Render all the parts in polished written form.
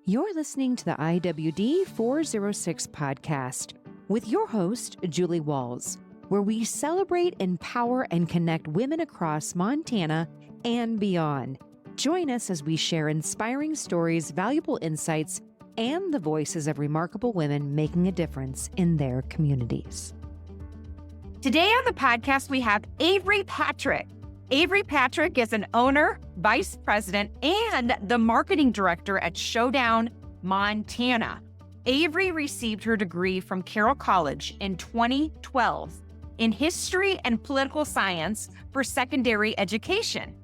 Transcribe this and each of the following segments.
You're listening to the IWD406 Podcast with your host, Julie Walls, where we celebrate, empower, and connect women across Montana and beyond. Join us as we share inspiring stories, valuable insights, and the voices of remarkable women making a difference in their communities. Today on the podcast, we have Avery Patrick. Avery Patrick is an owner, vice president, and the marketing director at Showdown Montana. Avery received her degree from Carroll College in 2012 in history and political science for secondary education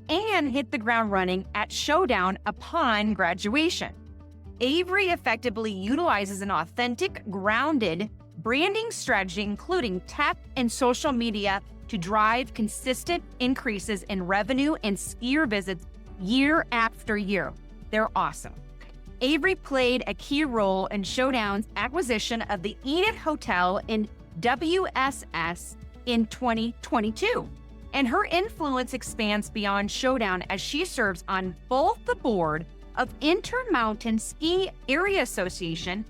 and hit the ground running at Showdown upon graduation. Avery effectively utilizes an authentic, grounded branding strategy, including tech and social media, to drive consistent increases in revenue and skier visits year after year. They're awesome. Avery played a key role in Showdown's acquisition of the Enid Hotel in WSS in 2022. And her influence expands beyond Showdown as she serves on both the board of Intermountain Ski Area Association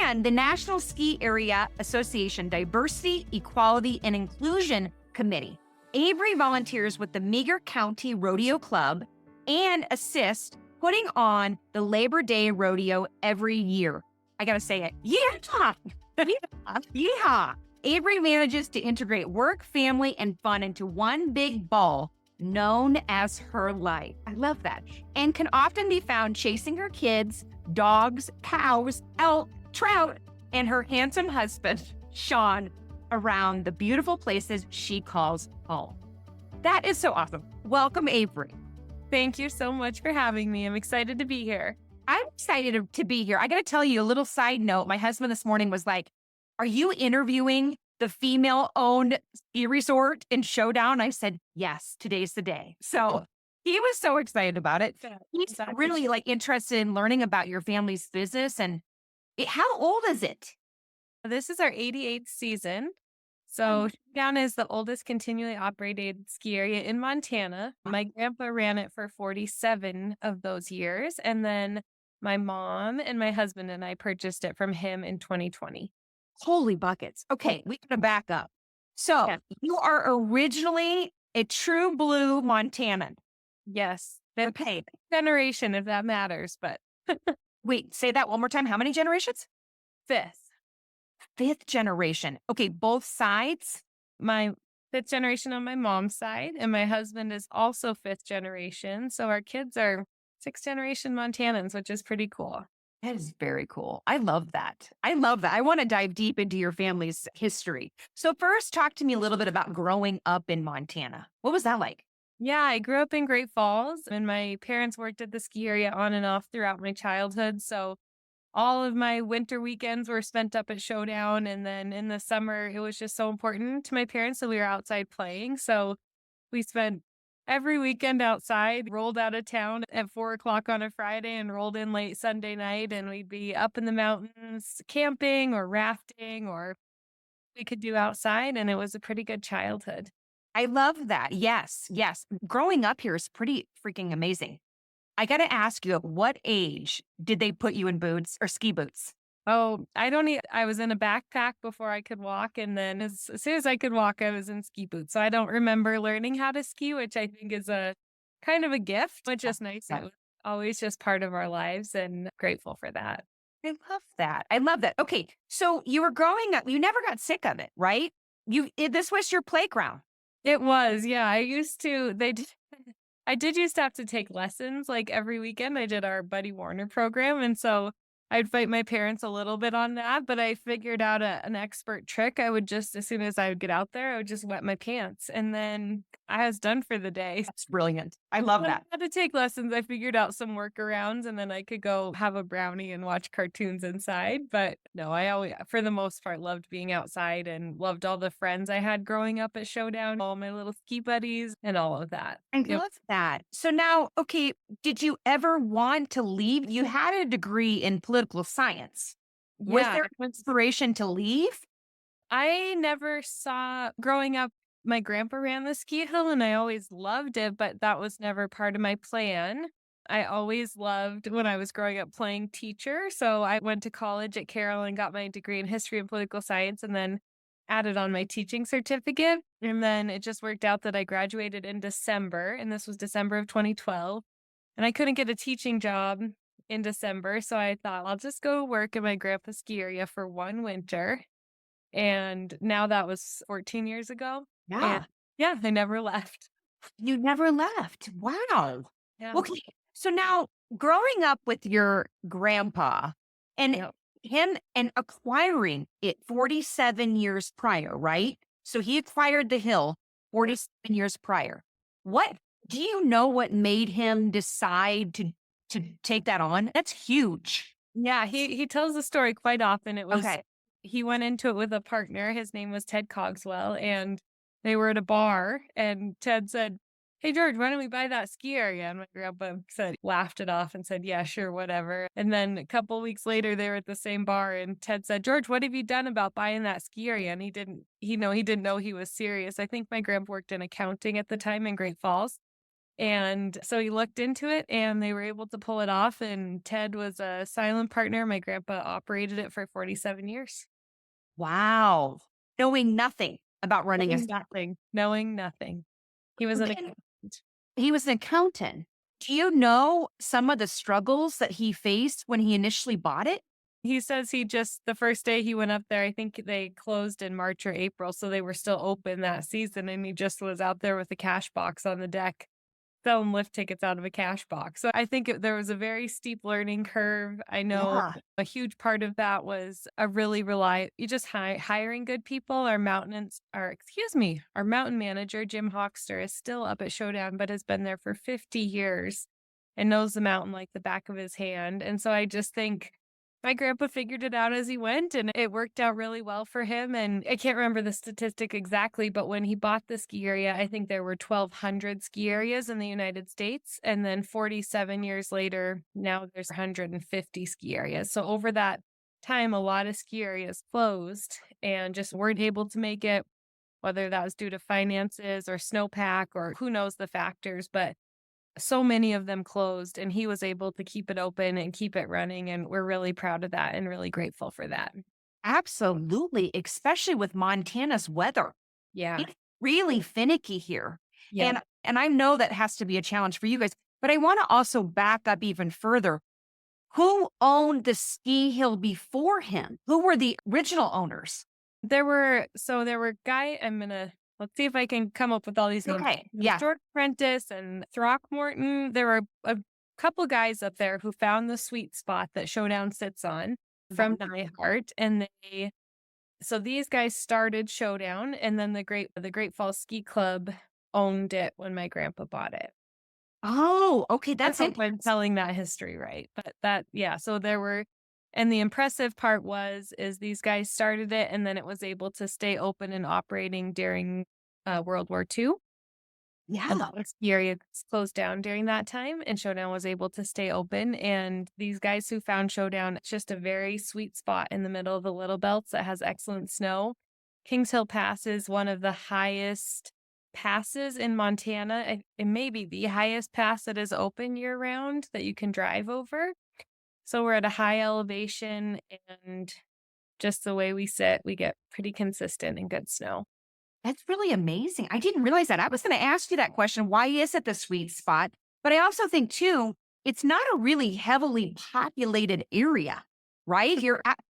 and the National Ski Area Association Diversity, Equality, and Inclusion Committee. Avery volunteers with the Meager County Rodeo Club and assists putting on the Labor Day Rodeo every year. I gotta say it. Yeah. Yeah. Avery manages to integrate work, family, and fun into one big ball known as her life. I love that. And can often be found chasing her kids, dogs, cows, elk, trout, and her handsome husband, Sean, around the beautiful places she calls home. That is so awesome. Welcome, Avery. Thank you so much for having me. I'm excited to be here. I'm excited to be here. I got to tell you a little side note. My husband this morning was like, "Are you interviewing the female-owned ski resort in Showdown?" I said, "Yes, today's the day." So he was so excited about it. He's really interested in learning about your family's business. And how old is it? This is our 88th season. So Showdown is the oldest continually operated ski area in Montana. My grandpa ran it for 47 of those years. And then my mom and my husband and I purchased it from him in 2020. Holy buckets. Okay, we gotta back up. So you are originally a true blue Montanan. Yes. Okay. Generation, if that matters, but wait, say that one more time. How many generations? Fifth generation. Okay, both sides? My fifth generation on my mom's side, and my husband is also fifth generation. So our kids are sixth generation Montanans, which is pretty cool. That is very cool. I love that. I want to dive deep into your family's history. So first, talk to me a little bit about growing up in Montana. What was that like? Yeah, I grew up in Great Falls, and my parents worked at the ski area on and off throughout my childhood. So all of my winter weekends were spent up at Showdown. And then in the summer, it was just so important to my parents that we were outside playing. So we spent every weekend outside, rolled out of town at 4:00 on a Friday and rolled in late Sunday night. And we'd be up in the mountains camping or rafting, or we could do outside. And it was a pretty good childhood. I love that. Yes. Growing up here is pretty freaking amazing. I got to ask you, at what age did they put you in boots or ski boots? Oh, I was in a backpack before I could walk. And then as soon as I could walk, I was in ski boots. So I don't remember learning how to ski, which I think is a kind of a gift, which is nice. It was always just part of our lives, and grateful for that. I love that. Okay. So you were growing up, you never got sick of it, right? This was your playground. It was. Yeah. I did used to have to take lessons every weekend. I did our Buddy Warner program. And so I'd fight my parents a little bit on that, but I figured out an expert trick. I would just, as soon as I would get out there, I would just wet my pants, and then I was done for the day. That's brilliant. I love that. I had to take lessons. I figured out some workarounds, and then I could go have a brownie and watch cartoons inside. But no, I always, for the most part, loved being outside and loved all the friends I had growing up at Showdown, all my little ski buddies and all of that. I love that. So now, okay, did you ever want to leave? You had a degree in political science. Was there inspiration to leave? I never saw, growing up, my grandpa ran the ski hill and I always loved it, but that was never part of my plan. I always loved when I was growing up playing teacher. So I went to college at Carroll and got my degree in history and political science and then added on my teaching certificate. And then it just worked out that I graduated in December, and this was December of 2012. And I couldn't get a teaching job in December. So I thought I'll just go work in my grandpa's ski area for one winter. And now that was 14 years ago. Yeah. And yeah, I never left. You never left. Wow. Yeah. Okay. So now growing up with your grandpa and Yep. him and acquiring it 47 years prior, right? So he acquired the hill 47 years prior. What do you know what made him decide to take that on? That's huge. Yeah, he tells the story quite often. It was Okay. he went into it with a partner. His name was Ted Cogswell, and they were at a bar, and Ted said, "Hey George, why don't we buy that ski area?" And my grandpa laughed it off and said, "Yeah, sure, whatever." And then a couple weeks later, they were at the same bar, and Ted said, "George, what have you done about buying that ski area?" And he didn't know he was serious. I think my grandpa worked in accounting at the time in Great Falls. And so he looked into it and they were able to pull it off. And Ted was a silent partner. My grandpa operated it for 47 years. Wow. Knowing nothing about running a Knowing nothing. He was an Then- accountant. He was an accountant. Do you know some of the struggles that he faced when he initially bought it? He says the first day he went up there, I think they closed in March or April. So they were still open that season. And he just was out there with a cash box on the deck, selling lift tickets out of a cash box. So I think there was a very steep learning curve. I know Yeah. a huge part of that was hiring good people. Our mountain manager, Jim Hawkster, is still up at Showdown, but has been there for 50 years and knows the mountain like the back of his hand. And so I just think my grandpa figured it out as he went, and it worked out really well for him. And I can't remember the statistic exactly, but when he bought the ski area, I think there were 1,200 ski areas in the United States. And then 47 years later, now there's 150 ski areas. So over that time, a lot of ski areas closed and just weren't able to make it, whether that was due to finances or snowpack or who knows the factors. But so many of them closed, and he was able to keep it open and keep it running. And we're really proud of that and really grateful for that. Absolutely, especially with Montana's weather. Yeah. It's really finicky here. Yeah. And I know that has to be a challenge for you guys, but I want to also back up even further. Who owned the ski hill before him? Who were the original owners? Let's see if I can come up with all these names. Okay, There was yeah. George Prentice and Throckmorton. There were a couple guys up there who found the sweet spot that Showdown sits on from Nyhart. And so these guys started Showdown, and then the Great Falls Ski Club owned it when my grandpa bought it. Oh, okay. That's Hope it. I'm telling that history right. But so there were, and the impressive part is these guys started it, and then it was able to stay open and operating during World War II. Yeah. And the ski area closed down during that time, and Showdown was able to stay open. And these guys who found Showdown, it's just a very sweet spot in the middle of the Little Belts that has excellent snow. Kings Hill Pass is one of the highest passes in Montana. It may be the highest pass that is open year round that you can drive over. So we're at a high elevation, and just the way we sit, we get pretty consistent and good snow. That's really amazing. I didn't realize that. I was going to ask you that question. Why is it the sweet spot? But I also think, too, it's not a really heavily populated area, right?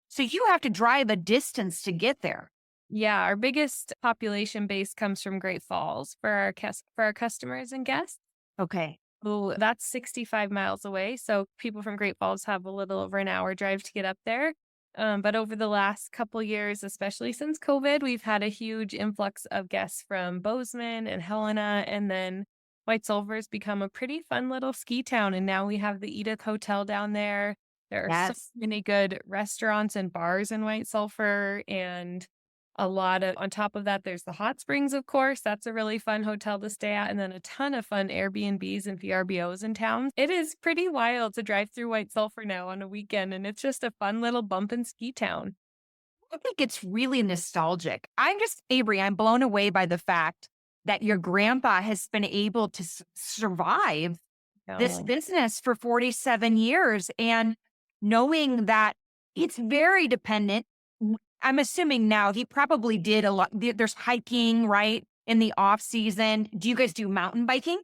So you have to drive a distance to get there. Yeah, our biggest population base comes from Great Falls for our customers and guests. Okay. Oh, that's 65 miles away. So people from Great Falls have a little over an hour drive to get up there. But over the last couple years, especially since COVID, we've had a huge influx of guests from Bozeman and Helena. And then White Sulphur has become a pretty fun little ski town. And now we have the Edith Hotel down there. There are so many good restaurants and bars in White Sulphur. And on top of that, there's the hot springs, of course. That's a really fun hotel to stay at. And then a ton of fun Airbnbs and VRBOs in town. It is pretty wild to drive through White Sulphur now on a weekend. And it's just a fun little bump and ski town. I think it's really nostalgic. Avery, I'm blown away by the fact that your grandpa has been able to survive this No. business for 47 years and knowing that it's very dependent. I'm assuming now he probably did a lot. There's hiking, right? In the off season. Do you guys do mountain biking?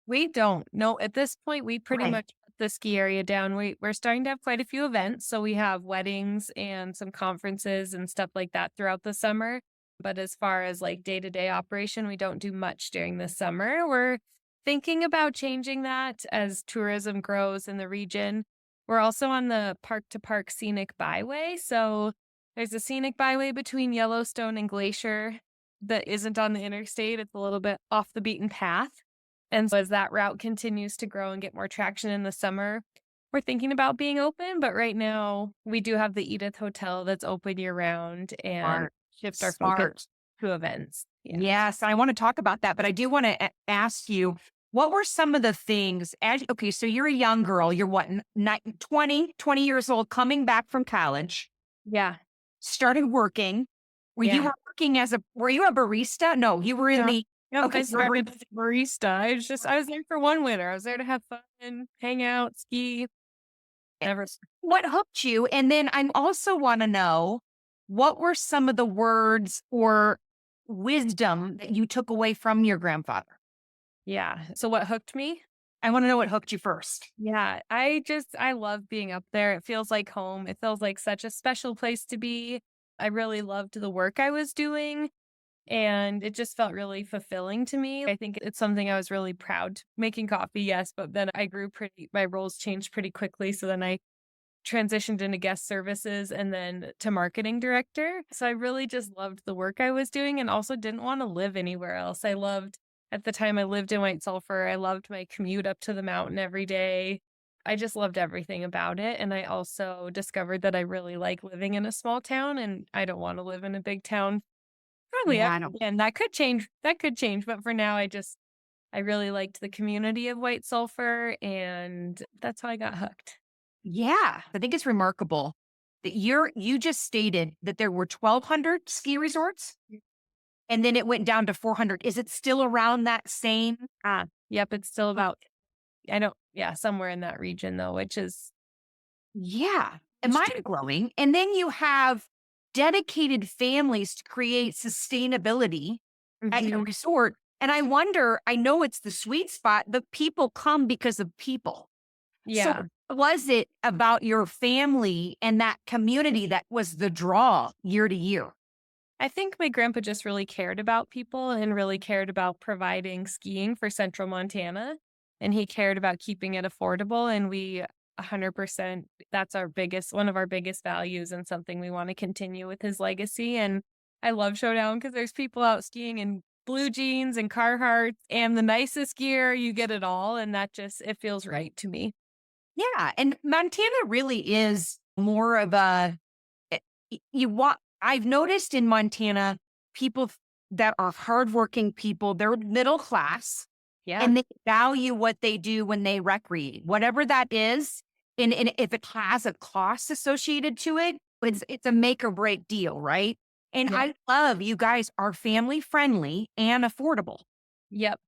We don't. No, at this point, we pretty Okay. much put the ski area down. We're starting to have quite a few events. So we have weddings and some conferences and stuff like that throughout the summer. But as far as like day-to-day operation, we don't do much during the summer. We're thinking about changing that as tourism grows in the region. We're also on the park to park scenic byway. So there's a scenic byway between Yellowstone and Glacier that isn't on the interstate. It's a little bit off the beaten path. And so as that route continues to grow and get more traction in the summer, we're thinking about being open. But right now, we do have the Edith Hotel that's open year round and Smart. shift our Smart. focus to events. Yeah. Yes, I want to talk about that, but I do want to ask you, what were some of the things okay, so you're a young girl, you're what, 20 years old, coming back from college, Yeah. started working. Were you Yeah. working were you a barista? No, you were in Yeah. the, Yep, okay, I started as a barista. I was there for one winter. I was there to have fun, hang out, ski. Never. what hooked you? And then I also want to know, what were some of the words or wisdom that you took away from your grandfather? Yeah. So what hooked me? I want to know what hooked you first. Yeah, I love being up there. It feels like home. It feels like such a special place to be. I really loved the work I was doing, and it just felt really fulfilling to me. I think it's something I was really proud making coffee, yes, but then my roles changed pretty quickly. So then I transitioned into guest services and then to marketing director. So I really just loved the work I was doing and also didn't want to live anywhere else. At the time I lived in White Sulphur. I loved my commute up to the mountain every day. I just loved everything about it. And I also discovered that I really like living in a small town and I don't want to live in a big town. Probably Yeah, ever I know. again. That could change. That could change. But for now, I really liked the community of White Sulphur and that's how I got hooked. Yeah, I think it's remarkable that you just stated that there were 1,200 ski resorts and then it went down to 400. Is it still around that same? Yep, it's still about somewhere in that region though, which is Yeah, mind blowing. And then you have dedicated families to create sustainability at your resort. And I wonder, I know it's the sweet spot, but people come because of people. So yeah. was it about your family and that community that was the draw year to year? I think my grandpa just really cared about people and really cared about providing skiing for central Montana. And he cared about keeping it affordable. And we 100%, that's one of our biggest values and something we want to continue with his legacy. And I love Showdown because there's people out skiing in blue jeans and Carhartts and the nicest gear. You get it all. And it feels right to me. Yeah, and Montana really is more of eh, I've noticed in Montana, people that are hardworking people, they're middle class Yeah. and they value what they do when they recreate, whatever that is. And if it has a cost associated to it, it's a make or break deal, right? And Yeah. I love you guys are family friendly and affordable. Yep.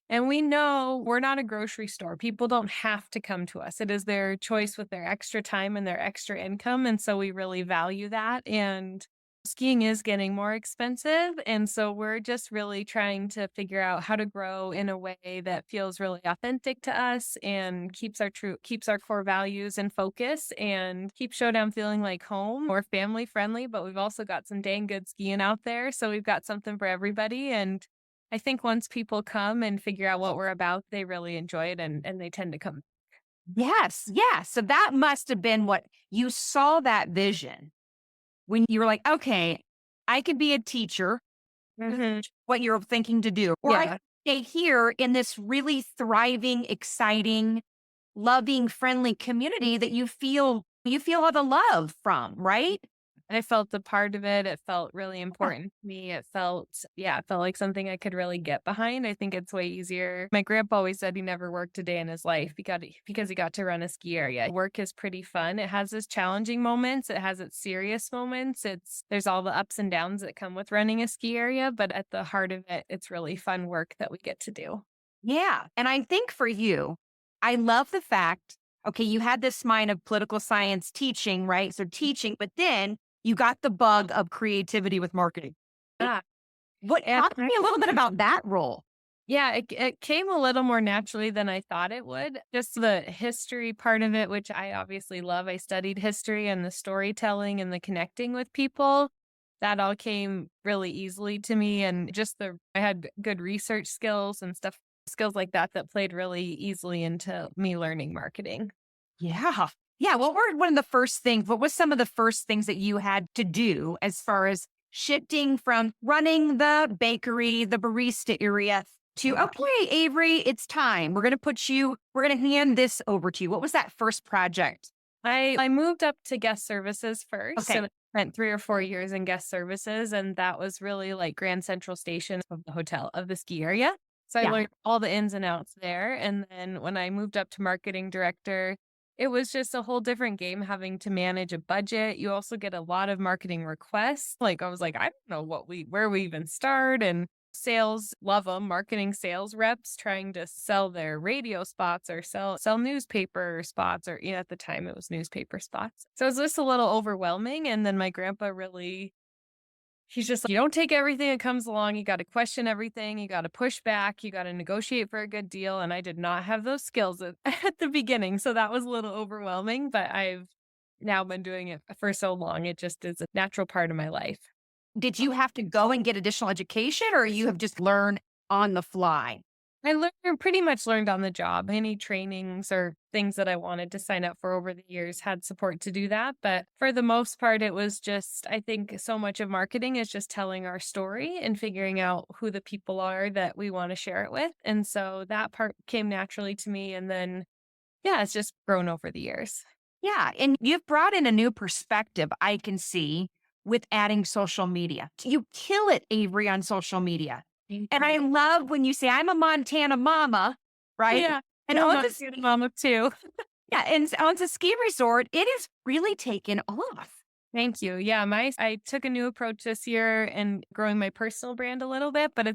And we know we're not a grocery store. People don't have to come to us. It is their choice with their extra time and their extra income. And so we really value that. And skiing is getting more expensive. And so we're just really trying to figure out how to grow in a way that feels really authentic to us and keeps our core values in focus and keeps Showdown feeling like home. We're family friendly, but we've also got some dang good skiing out there. So we've got something for everybody. And I think once people come and figure out what we're about, they really enjoy it and they tend to come. Yes, yes. So that must have been what you saw, that vision when you were like, okay, I could be a teacher, what you're thinking to do, or I Yeah. could stay here in this really thriving, exciting, loving, friendly community that you feel all the love from, right? I felt a part of it. It felt really important to me. It felt like something I could really get behind. I think it's way easier. My grandpa always said he never worked a day in his life because he got to run a ski area. Work is pretty fun. It has its challenging moments. It has its serious moments. There's all the ups and downs that come with running a ski area, but at the heart of it, it's really fun work that we get to do. Yeah. And I think for you, I love the fact, okay, you had this mind of political science teaching, right? So teaching, but then you got the bug of creativity with marketing. Yeah. Talk to me a little bit about that role. Yeah, it came a little more naturally than I thought it would. Just the history part of it, which I obviously love. I studied history and the storytelling and the connecting with people. That all came really easily to me. And just I had good research skills and skills like that played really easily into me learning marketing. Yeah. Yeah. What was some of the first things that you had to do as far as shifting from running the bakery, the barista area to, okay, Avery, it's time. We're going to hand this over to you. What was that first project? I moved up to guest services first. Okay. So I spent 3 or 4 years in guest services. And that was really like Grand Central Station of the hotel of the ski area. So I learned all the ins and outs there. And then when I moved up to marketing director, it was just a whole different game having to manage a budget. You also get a lot of marketing requests. Like I was like, I don't know where we even start. And sales, love them, marketing sales reps trying to sell their radio spots or sell newspaper spots, or at the time it was newspaper spots. So it was just a little overwhelming. And then my grandpa he's just like, you don't take everything that comes along. You got to question everything. You got to push back. You got to negotiate for a good deal. And I did not have those skills at the beginning. So that was a little overwhelming, but I've now been doing it for so long. It just is a natural part of my life. Did you have to go and get additional education, or you have just learned on the fly? I pretty much learned on the job. Any trainings or things that I wanted to sign up for over the years had support to do that. But for the most part, it was just, I think so much of marketing is just telling our story and figuring out who the people are that we want to share it with. And so that part came naturally to me. And then, it's just grown over the years. Yeah. And you've brought in a new perspective, I can see, with adding social media. You kill it, Avery, on social media. And I love when you say, I'm a Montana mama, right? Yeah. And I'm on a Montana mama too. Yeah. And on the ski resort, it is really taken off. Thank you. Yeah. I took a new approach this year and growing my personal brand a little bit, but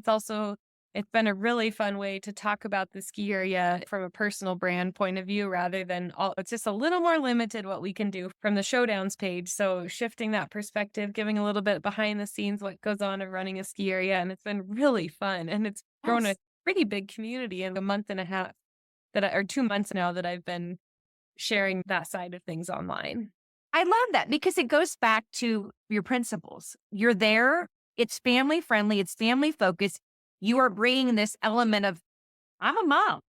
it's been a really fun way to talk about the ski area from a personal brand point of view rather than it's just a little more limited what we can do from the Showdowns page. So shifting that perspective, giving a little bit behind the scenes, what goes on in running a ski area. And it's been really fun. And it's grown a pretty big community in a month and a half or 2 months now that I've been sharing that side of things online. I love that because it goes back to your principles. You're there. It's family friendly. It's family focused. You are bringing this element of, I'm a mom.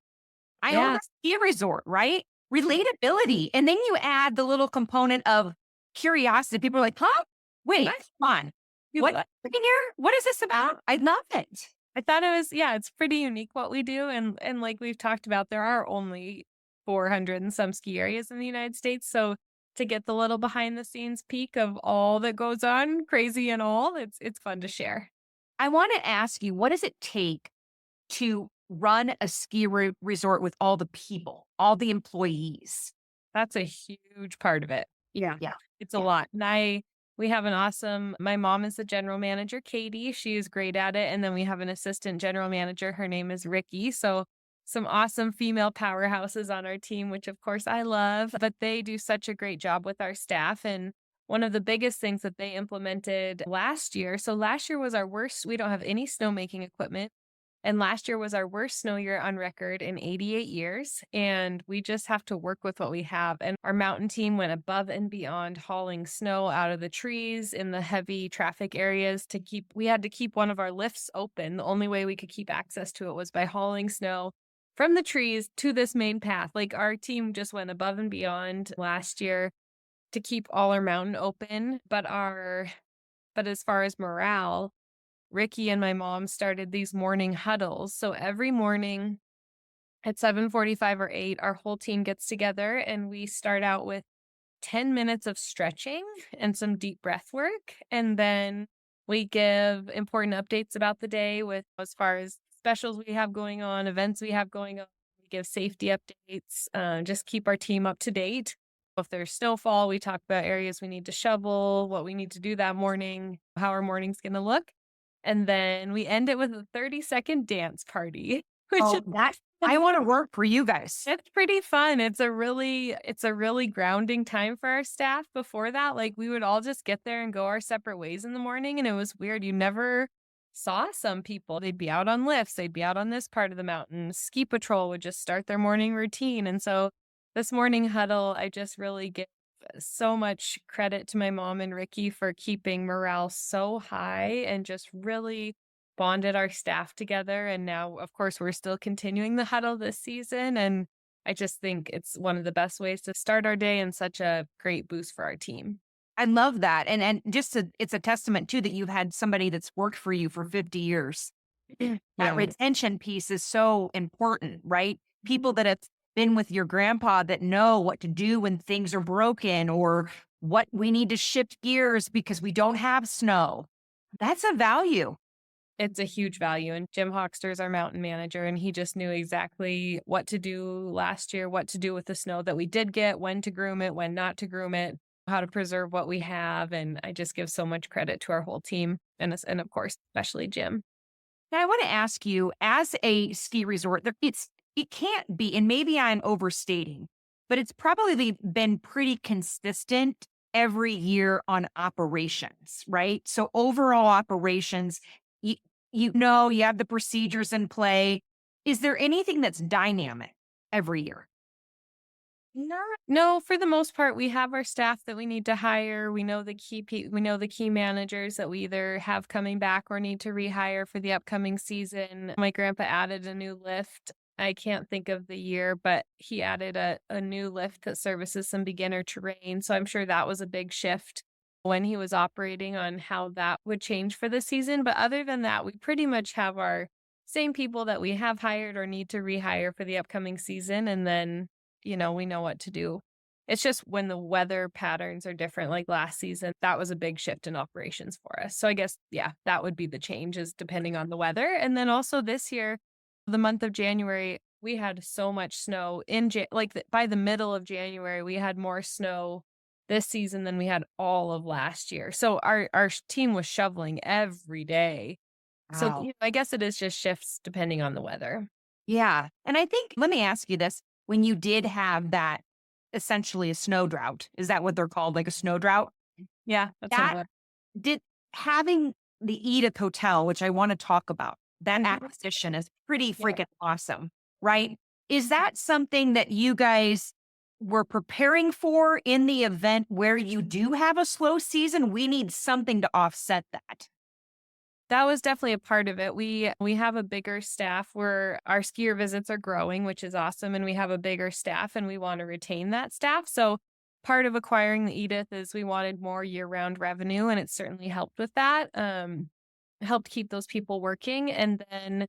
I own a ski resort, right? Relatability. And then you add the little component of curiosity. People are like, huh? Wait, come on. What is this about? I love it. I thought it was, it's pretty unique what we do. And like we've talked about, there are only 400 and some ski areas in the United States. So to get the little behind the scenes peek of all that goes on, crazy and all, it's fun to share. I want to ask you, what does it take to run a ski resort with all the people, all the employees? That's a huge part of it. Yeah. It's a lot. And we have my mom is the general manager, Katie. She is great at it. And then we have an assistant general manager. Her name is Ricky. So some awesome female powerhouses on our team, which of course I love, but they do such a great job with our staff. And one of the biggest things that they implemented last year. So last year was our worst. We don't have any snowmaking equipment. And last year was our worst snow year on record in 88 years. And we just have to work with what we have. And our mountain team went above and beyond hauling snow out of the trees in the heavy traffic areas we had to keep one of our lifts open. The only way we could keep access to it was by hauling snow from the trees to this main path. Like our team just went above and beyond last year to keep all our mountain open. But as far as morale, Ricky and my mom started these morning huddles. So every morning at 7:45 or 8, our whole team gets together and we start out with 10 minutes of stretching and some deep breath work. And then we give important updates about the day as far as specials we have going on, events we have going on. We give safety updates, just keep our team up to date. If there's snowfall, we talk about areas we need to shovel, what we need to do that morning, how our morning's going to look. And then we end it with a 30-second dance party. That I want to work for you guys. It's pretty fun. It's a really grounding time for our staff. Before that, like we would all just get there and go our separate ways in the morning. And it was weird. You never saw some people. They'd be out on lifts. They'd be out on this part of the mountain. Ski patrol would just start their morning routine. And so this morning huddle, I just really give so much credit to my mom and Ricky for keeping morale so high and just really bonded our staff together. And now, of course, we're still continuing the huddle this season. And I just think it's one of the best ways to start our day and such a great boost for our team. I love that. And it's a testament too that you've had somebody that's worked for you for 50 years. That retention piece is so important, right? People that have been with your grandpa that know what to do when things are broken or what we need to shift gears because we don't have snow. That's a value. It's a huge value. And Jim Hoxter is our mountain manager, and he just knew exactly what to do last year, what to do with the snow that we did get, when to groom it, when not to groom it, how to preserve what we have. And I just give so much credit to our whole team and of course, especially Jim. Now, I want to ask you, as a ski resort, it can't be, and maybe I'm overstating, but it's probably been pretty consistent every year on operations, right? So overall operations, you have the procedures in play. Is there anything that's dynamic every year? No, for the most part, we have our staff that we need to hire. We know the key managers that we either have coming back or need to rehire for the upcoming season. My grandpa added a new lift. I can't think of the year, but he added a new lift that services some beginner terrain. So I'm sure that was a big shift when he was operating on how that would change for the season. But other than that, we pretty much have our same people that we have hired or need to rehire for the upcoming season. And then, we know what to do. It's just when the weather patterns are different, like last season, that was a big shift in operations for us. So I guess, that would be the changes depending on the weather. And then also this year, the month of January, we had so much snow by the middle of January, we had more snow this season than we had all of last year. So our team was shoveling every day. Wow. So I guess it is just shifts depending on the weather. Yeah. And I think, let me ask you this, when you did have that, essentially a snow drought, is that what they're called? Like a snow drought? Yeah. Did having the Edith Hotel, which I want to talk about, that acquisition is pretty freaking awesome, right? Is that something that you guys were preparing for in the event where you do have a slow season? We need something to offset that. That was definitely a part of it. We have a bigger staff where our skier visits are growing, which is awesome. And we have a bigger staff and we want to retain that staff. So part of acquiring the Edith is we wanted more year-round revenue, and it certainly helped with that. Helped keep those people working. And then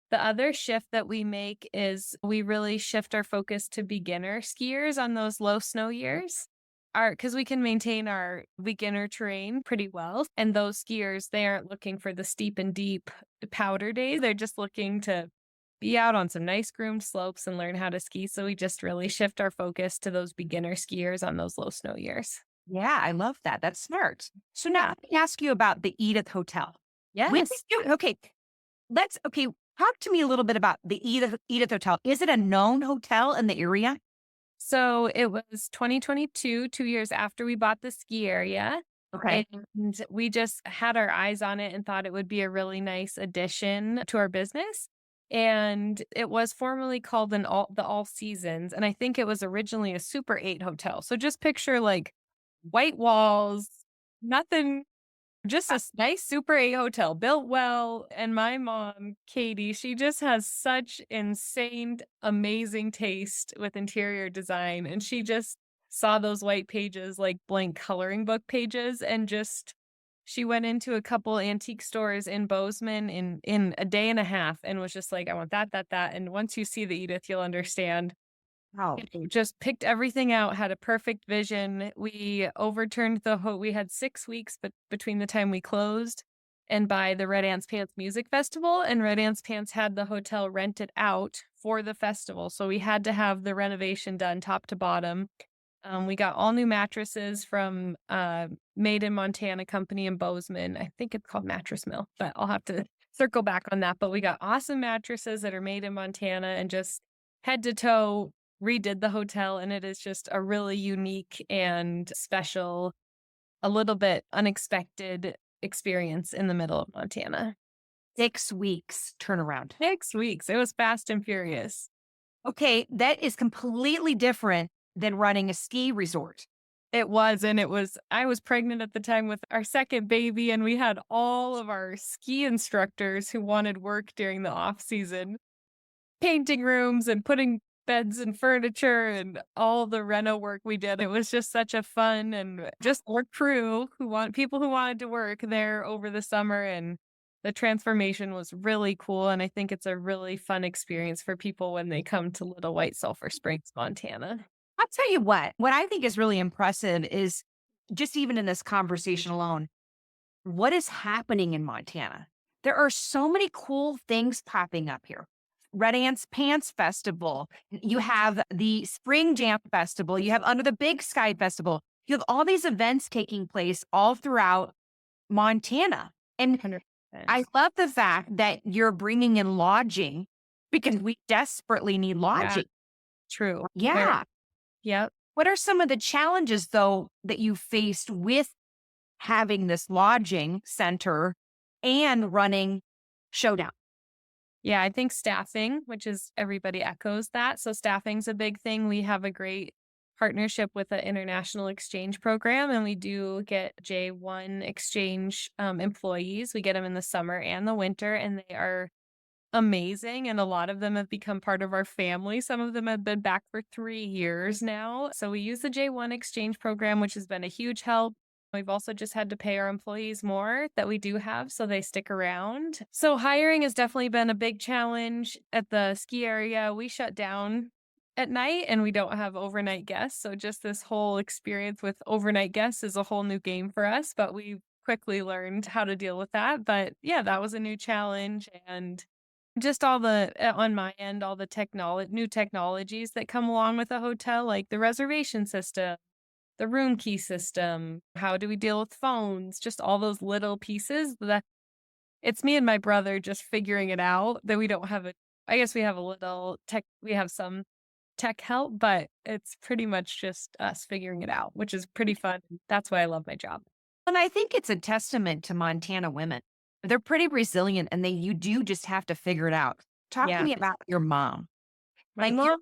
the other shift that we make is we really shift our focus to beginner skiers on those low snow years. Because we can maintain our beginner terrain pretty well. And those skiers, they aren't looking for the steep and deep powder days. They're just looking to be out on some nice groomed slopes and learn how to ski. So we just really shift our focus to those beginner skiers on those low snow years. Yeah, I love that. That's smart. So now let me ask you about the Edith Hotel. Yes. Talk to me a little bit about the Edith Hotel. Is it a known hotel in the area? So it was 2022, 2 years after we bought the ski area. Okay. And we just had our eyes on it and thought it would be a really nice addition to our business. And it was formerly called the All Seasons. And I think it was originally a Super 8 hotel. So just picture like white walls, nothing. Just a nice Super 8 hotel, built well. And my mom, Katie, she just has such insane, amazing taste with interior design. And she just saw those white pages like blank coloring book pages. And she went into a couple antique stores in Bozeman in a day and a half and was just like, I want that. And once you see the Edith, you'll understand. Wow. Just picked everything out, had a perfect vision. We overturned we had 6 weeks between the time we closed and by the Red Ants Pants Music Festival. And Red Ants Pants had the hotel rented out for the festival. So we had to have the renovation done top to bottom. We got all new mattresses from Made in Montana company in Bozeman. I think it's called Mattress Mill, but I'll have to circle back on that. But we got awesome mattresses that are made in Montana and just head to toe redid the hotel. And it is just a really unique and special, a little bit unexpected experience in the middle of Montana. 6 weeks turnaround. 6 weeks. It was fast and furious. Okay, that is completely different than running a ski resort. It was, and I was pregnant at the time with our second baby, and we had all of our ski instructors who wanted work during the off season, painting rooms and putting beds and furniture and all the reno work we did. It was just such a fun and just our crew people who wanted to work there over the summer, and the transformation was really cool. And I think it's a really fun experience for people when they come to Little White Sulphur Springs, Montana. I'll tell you what I think is really impressive is just even in this conversation alone, what is happening in Montana? There are so many cool things popping up here. Red Ants Pants Festival. You have the Spring Jam Festival. You have Under the Big Sky Festival. You have all these events taking place all throughout Montana. And 100%. I love the fact that you're bringing in lodging because we desperately need lodging. True. Yeah. Yep. What are some of the challenges, though, that you faced with having this lodging center and running Showdown? Yeah, I think staffing, which is everybody echoes that. So staffing's a big thing. We have a great partnership with an international exchange program, and we do get J1 exchange employees. We get them in the summer and the winter, and they are amazing. And a lot of them have become part of our family. Some of them have been back for 3 years now. So we use the J1 exchange program, which has been a huge help. We've also just had to pay our employees more that we do have so they stick around. So hiring has definitely been a big challenge at the ski area. We shut down at night and we don't have overnight guests. So just this whole experience with overnight guests is a whole new game for us, but we quickly learned how to deal with that. But yeah, that was a new challenge. And just on my end, all the new technologies that come along with a hotel, like the reservation system, the room key system, how do we deal with phones, just all those little pieces that it's me and my brother just figuring it out, that we don't have I guess we have a little tech, we have some tech help, but it's pretty much just us figuring it out, which is pretty fun. That's why I love my job. And I think it's a testament to Montana women. They're pretty resilient and you do just have to figure it out. Talk to me about your mom. My mom,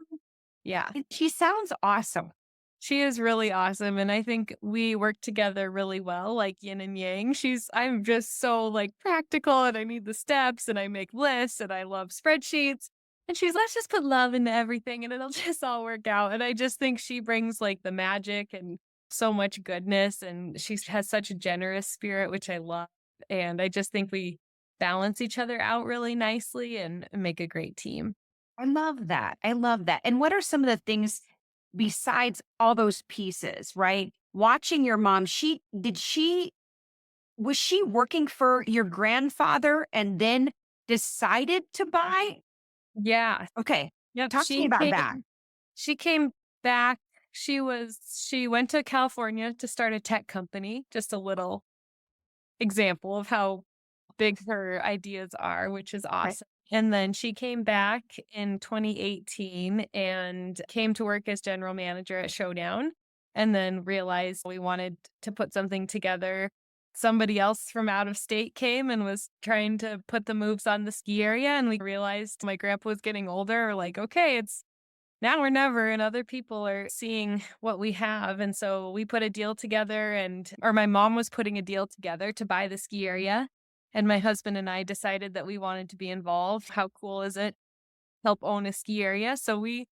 yeah. She sounds awesome. She is really awesome. And I think we work together really well, like yin and yang. I'm just so like practical and I need the steps and I make lists and I love spreadsheets. And she's, let's just put love into everything and it'll just all work out. And I just think she brings like the magic and so much goodness. And she has such a generous spirit, which I love. And I just think we balance each other out really nicely and make a great team. I love that. And what are some of the things besides all those pieces, right? Watching your mom, was she working for your grandfather and then decided to buy? Yeah. Okay. Yep. Talk to me about that. She came back. She went to California to start a tech company, just a little example of how big her ideas are, which is awesome. Right. And then she came back in 2018 and came to work as general manager at Showdown, and then realized we wanted to put something together. Somebody else from out of state came and was trying to put the moves on the ski area. And we realized my grandpa was getting older. We're like, okay, it's now or never. And other people are seeing what we have. And so we put a deal together or my mom was putting a deal together to buy the ski area. And my husband and I decided that we wanted to be involved. How cool is it? Help own a ski area. So we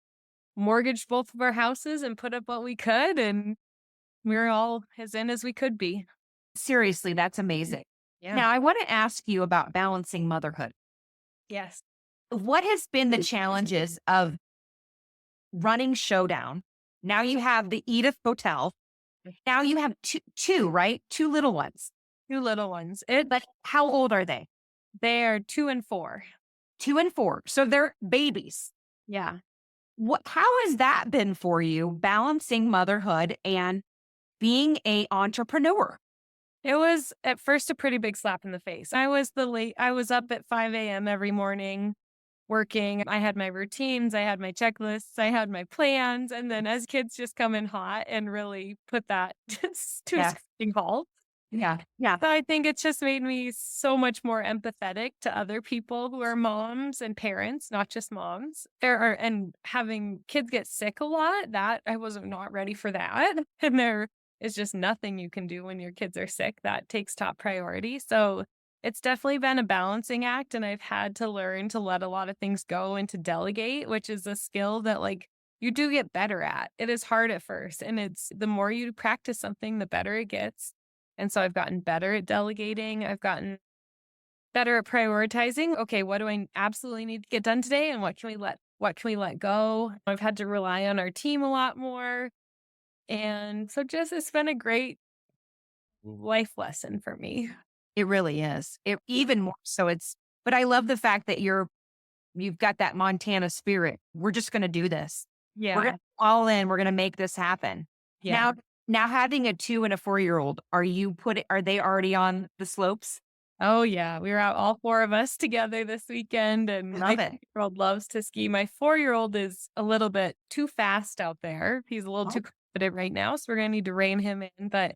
mortgaged both of our houses and put up what we could. And we were all as in as we could be. Seriously, that's amazing. Yeah. Now, I want to ask you about balancing motherhood. Yes. What has been the challenges of running Showdown? Now you have the Edith Hotel. Now you have two, right? Two little ones. 2 little ones. But how old are they? They are 2 and 4. 2 and 4. So they're babies. Yeah. How has that been for you, balancing motherhood and being an entrepreneur? It was at first a pretty big slap in the face. I was up at 5 a.m. every morning working. I had my routines, I had my checklists, I had my plans. And then as kids just come in hot and really put that to a Yeah. screeching halt. Yeah. Yeah. So I think it's just made me so much more empathetic to other people who are moms and parents, not just moms. And having kids get sick a lot, that I was not ready for that. And there is just nothing you can do when your kids are sick. That takes top priority. So it's definitely been a balancing act, and I've had to learn to let a lot of things go and to delegate, which is a skill that you do get better at. It is hard at first, and it's the more you practice something, the better it gets. And so I've gotten better at delegating. I've gotten better at prioritizing. Okay, what do I absolutely need to get done today, and what can we let go? I've had to rely on our team a lot more. And so just it's been a great life lesson for me. It really is. It even more so. But I love the fact that you've got that Montana spirit. We're just going to do this. Yeah. We're going to all in. We're going to make this happen. Yeah. Now having a 2 and a 4-year-old, are they already on the slopes? Oh yeah. We were out, all 4 of us together this weekend, and Love my it. 2-year-old loves to ski. My 4-year-old is a little bit too fast out there. He's a little too confident right now. So we're going to need to rein him in. But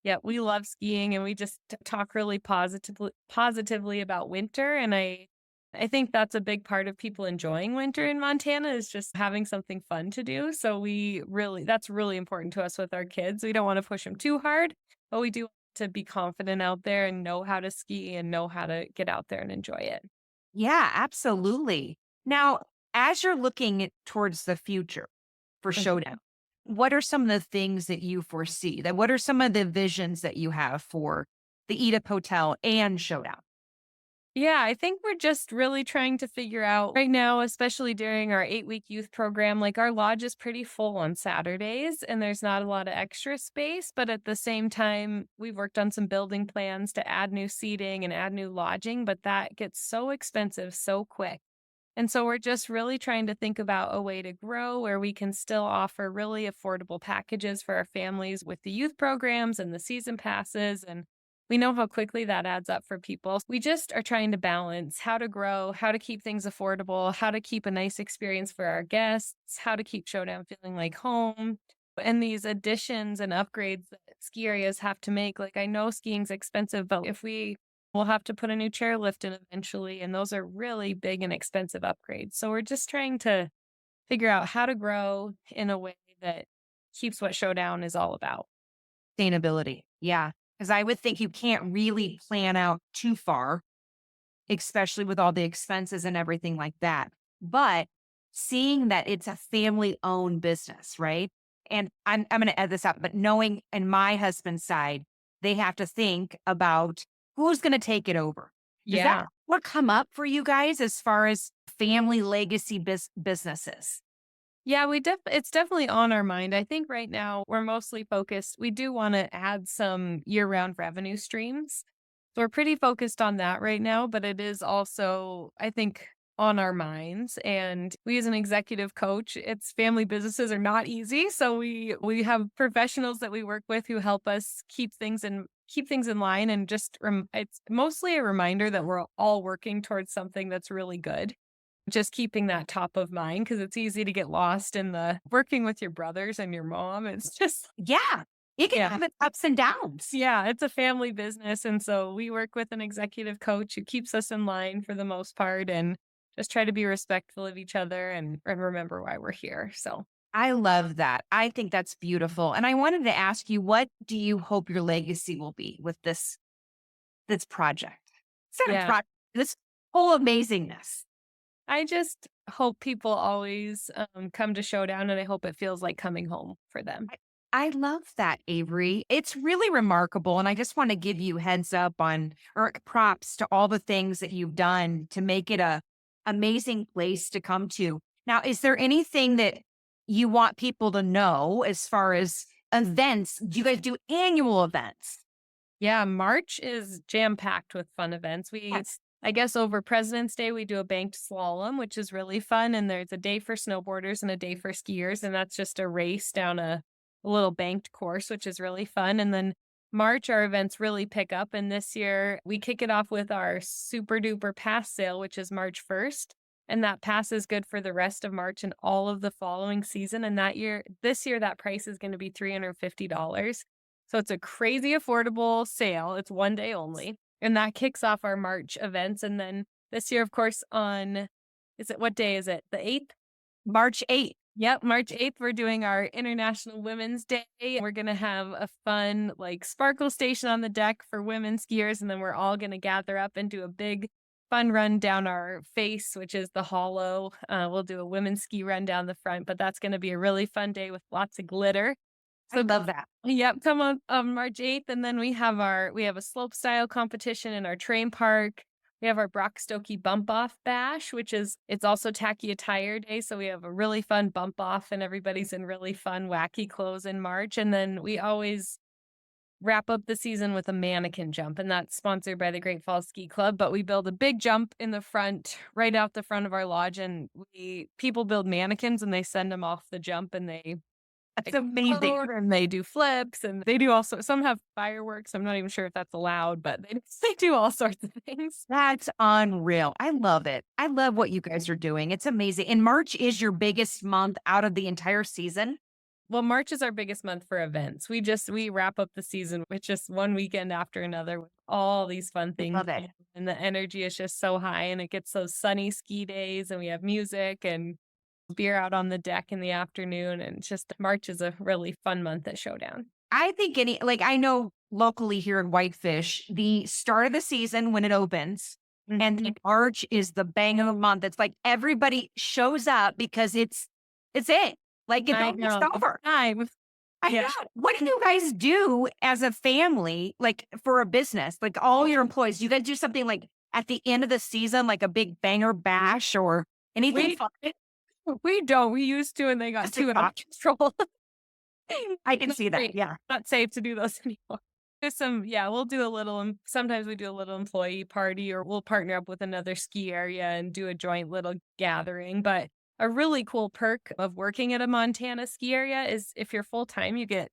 yeah, we love skiing, and we just talk really positively about winter. And I think that's a big part of people enjoying winter in Montana, is just having something fun to do. So that's really important to us with our kids. We don't want to push them too hard, but we do want to be confident out there and know how to ski and know how to get out there and enjoy it. Yeah, absolutely. Now, as you're looking towards the future for Showdown, what are some of the things that you foresee? What are some of the visions that you have for the Edith Hotel and Showdown? Yeah, I think we're just really trying to figure out right now, especially during our 8-week youth program, our lodge is pretty full on Saturdays and there's not a lot of extra space. But at the same time, we've worked on some building plans to add new seating and add new lodging, but that gets so expensive so quick. And so we're just really trying to think about a way to grow where we can still offer really affordable packages for our families with the youth programs and the season passes. And we know how quickly that adds up for people. We just are trying to balance how to grow, how to keep things affordable, how to keep a nice experience for our guests, how to keep Showdown feeling like home. And these additions and upgrades that ski areas have to make, I know skiing's expensive, but we'll have to put a new chairlift in eventually, and those are really big and expensive upgrades. So we're just trying to figure out how to grow in a way that keeps what Showdown is all about. Sustainability. Yeah. Because I would think you can't really plan out too far, especially with all the expenses and everything like that. But seeing that it's a family-owned business, right? And I'm going to add this up, but knowing in my husband's side, they have to think about who's going to take it over. Does that what come up for you guys as far as family legacy businesses? Yeah, it's definitely on our mind. I think right now we're mostly focused. We do want to add some year-round revenue streams. So we're pretty focused on that right now, but it is also, I think, on our minds. And we as an executive coach, family businesses are not easy. So we have professionals that we work with who help us keep things in line, and just it's mostly a reminder that we're all working towards something that's really good. Just keeping that top of mind, because it's easy to get lost in the working with your brothers and your mom. It's just, it can have its ups and downs. Yeah, it's a family business. And so we work with an executive coach who keeps us in line for the most part, and just try to be respectful of each other and remember why we're here. So I love that. I think that's beautiful. And I wanted to ask you, what do you hope your legacy will be with this project? This whole amazingness. I just hope people always come to Showdown, and I hope it feels like coming home for them. I love that, Avery. It's really remarkable. And I just want to give you heads up or props to all the things that you've done to make it a amazing place to come to. Now, is there anything that you want people to know as far as events? Do you guys do annual events? Yeah, March is jam-packed with fun events. I guess over President's Day, we do a banked slalom, which is really fun. And there's a day for snowboarders and a day for skiers. And that's just a race down a little banked course, which is really fun. And then March, our events really pick up. And this year, we kick it off with our super duper pass sale, which is March 1st. And that pass is good for the rest of March and all of the following season. And this year, that price is going to be $350. So it's a crazy affordable sale. It's one day only. And that kicks off our March events. And then this year, of course, what day is it? The 8th? March 8th. Yep, March 8th, we're doing our International Women's Day. We're going to have a fun, sparkle station on the deck for women skiers, and then we're all going to gather up and do a big fun run down our face, which is the hollow. We'll do a women's ski run down the front, but that's going to be a really fun day with lots of glitter. So I love that. Yep, come on March 8th, and then we have a slope style competition in our train park. We have our Brock Stokey Bump Off Bash, it's also Tacky Attire Day. So we have a really fun bump off and everybody's in really fun, wacky clothes in March. And then we always wrap up the season with a mannequin jump, and that's sponsored by the Great Falls Ski Club. But we build a big jump in the front, right out the front of our lodge, and people build mannequins and they send them off the jump, and That's amazing. And they do flips, and they do also, some have fireworks. I'm not even sure if that's allowed, but they do all sorts of things. That's unreal. I love it. I love what you guys are doing. It's amazing. And March is your biggest month out of the entire season. Well, March is our biggest month for events. We wrap up the season with just one weekend after another with all these fun things. Love it. And the energy is just so high, and it gets those sunny ski days, and we have music and beer out on the deck in the afternoon. And just March is a really fun month at Showdown. I think I know locally here in Whitefish, the start of the season when it opens, and then March is the bang of the month. It's like everybody shows up because it's it. Like it's over. I know. What do you guys do as a family, for a business? Like all your employees, you guys do something like at the end of the season, like a big banger bash or anything fun? We don't. We used to, and they got too out of control. I can see that. Yeah. Not safe to do those anymore. We'll do a little, sometimes we do a little employee party, or we'll partner up with another ski area and do a joint little gathering. But a really cool perk of working at a Montana ski area is if you're full-time, you get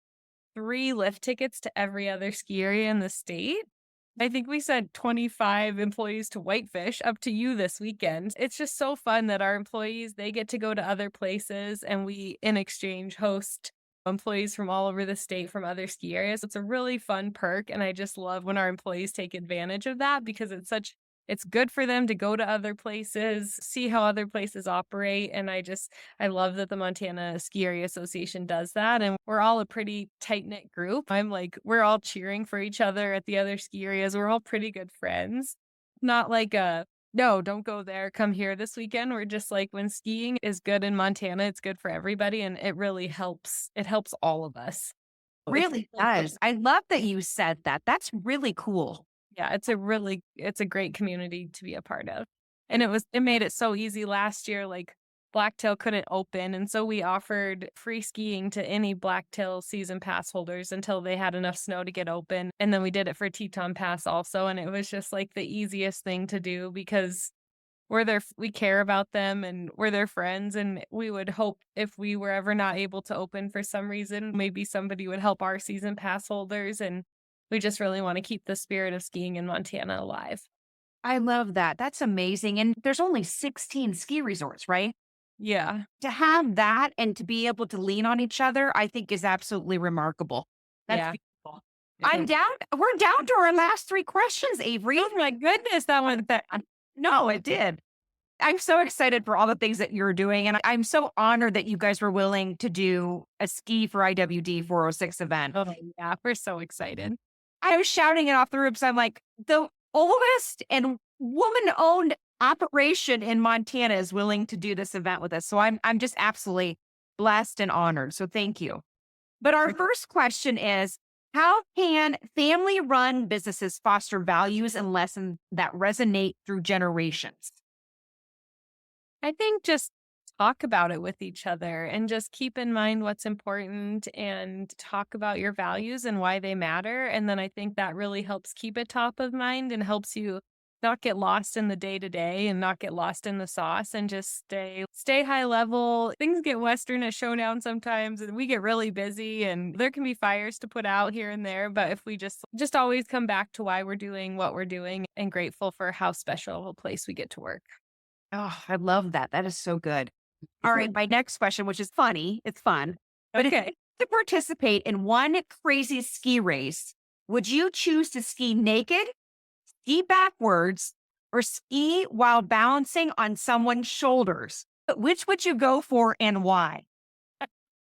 3 lift tickets to every other ski area in the state. I think we sent 25 employees to Whitefish, up to you this weekend. It's just so fun that our employees, they get to go to other places, and we, in exchange, host employees from all over the state from other ski areas. It's a really fun perk, and I just love when our employees take advantage of that, because it's good for them to go to other places, see how other places operate. And I love that the Montana Ski Area Association does that. And we're all a pretty tight-knit group. We're all cheering for each other at the other ski areas. We're all pretty good friends. Not no, don't go there, come here this weekend. We're just when skiing is good in Montana, it's good for everybody. And it really helps. It helps all of us. Really does. I love that you said that. That's really cool. Yeah, it's a great community to be a part of. And it made it so easy last year. Blacktail couldn't open, and so we offered free skiing to any Blacktail season pass holders until they had enough snow to get open. And then we did it for Teton Pass also, and it was just the easiest thing to do, because we care about them and we're their friends, and we would hope if we were ever not able to open for some reason, maybe somebody would help our season pass holders. And we just really want to keep the spirit of skiing in Montana alive. I love that. That's amazing. And there's only 16 ski resorts, right? Yeah. To have that and to be able to lean on each other, I think is absolutely remarkable. That's beautiful. We're down to our last 3 questions, Avery. Oh my goodness, that went fast. No, it did. I'm so excited for all the things that you're doing. And I'm so honored that you guys were willing to do a Ski for IWD406 event. Oh, yeah, we're so excited. I was shouting it off the roofs. I'm like, the oldest and woman-owned operation in Montana is willing to do this event with us. So I'm just absolutely blessed and honored. So thank you. But our first question is, how can family-run businesses foster values and lessons that resonate through generations? I think just talk about it with each other and just keep in mind what's important and talk about your values and why they matter. And then I think that really helps keep it top of mind and helps you not get lost in the day-to-day and not get lost in the sauce and just stay high level. Things get Western at Showdown sometimes, and we get really busy, and there can be fires to put out here and there. But if we just always come back to why we're doing what we're doing, and grateful for how special of a place we get to work. Oh, I love that. That is so good. All right, my next question, which is funny. It's fun. But Okay. to participate in one crazy ski race, would you choose to ski naked, ski backwards, or ski while balancing on someone's shoulders? Which would you go for and why?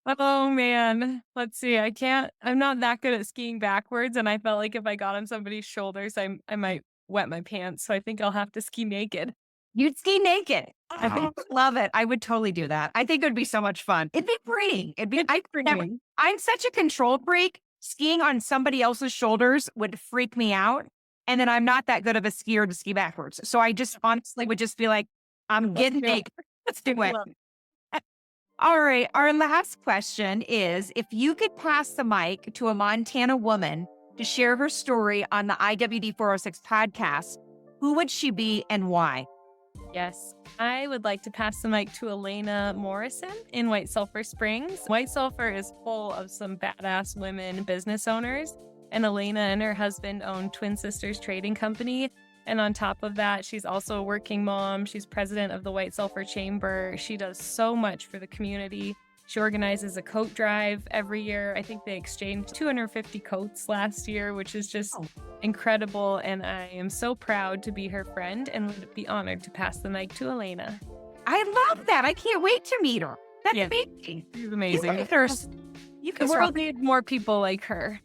Oh man, let's see. I'm not that good at skiing backwards, and I felt like if I got on somebody's shoulders, I might wet my pants. So I think I'll have to ski naked. You'd ski naked. I love it. I would totally do that. I think it would be so much fun. It'd be freeing. I'm such a control freak. Skiing on somebody else's shoulders would freak me out. And then I'm not that good of a skier to ski backwards. So I just honestly would just be like, I'm getting naked. Let's do it. All right. Our last question is, if you could pass the mic to a Montana woman to share her story on the IWD406 podcast, who would she be and why? Yes, I would like to pass the mic to Elena Morrison in White Sulphur Springs. White Sulphur is full of some badass women business owners, and Elena and her husband own Twin Sisters Trading Company. And on top of that, she's also a working mom. She's president of the White Sulphur Chamber. She does so much for the community. She organizes a coat drive every year. I think they exchanged 250 coats last year, which is just incredible. And I am so proud to be her friend and would be honored to pass the mic to Elena. I love that. I can't wait to meet her. That's amazing. She's amazing. The world needs more people like her.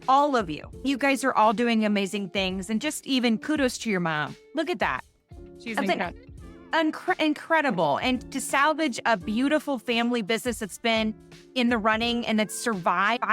All of you. You guys are all doing amazing things. And just even kudos to your mom. Look at that. She's incredible. Incredible. And to salvage a beautiful family business that's been in the running and that's survived,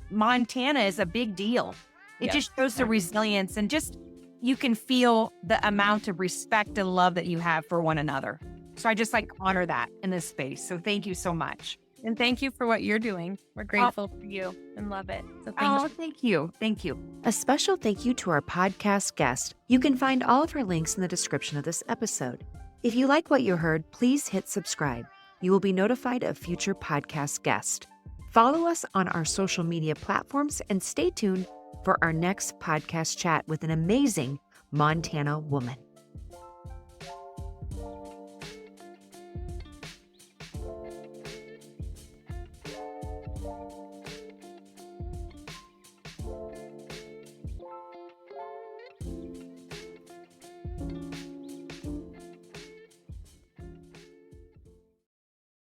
Montana is a big deal. It just shows the resilience, and just you can feel the amount of respect and love that you have for one another. So I just honor that in this space. So thank you so much. And thank you for what you're doing. We're grateful for you and love it. So thank you. Thank you. A special thank you to our podcast guest. You can find all of her links in the description of this episode. If you like what you heard, please hit subscribe. You will be notified of future podcast guests. Follow us on our social media platforms and stay tuned for our next podcast chat with an amazing Montana woman.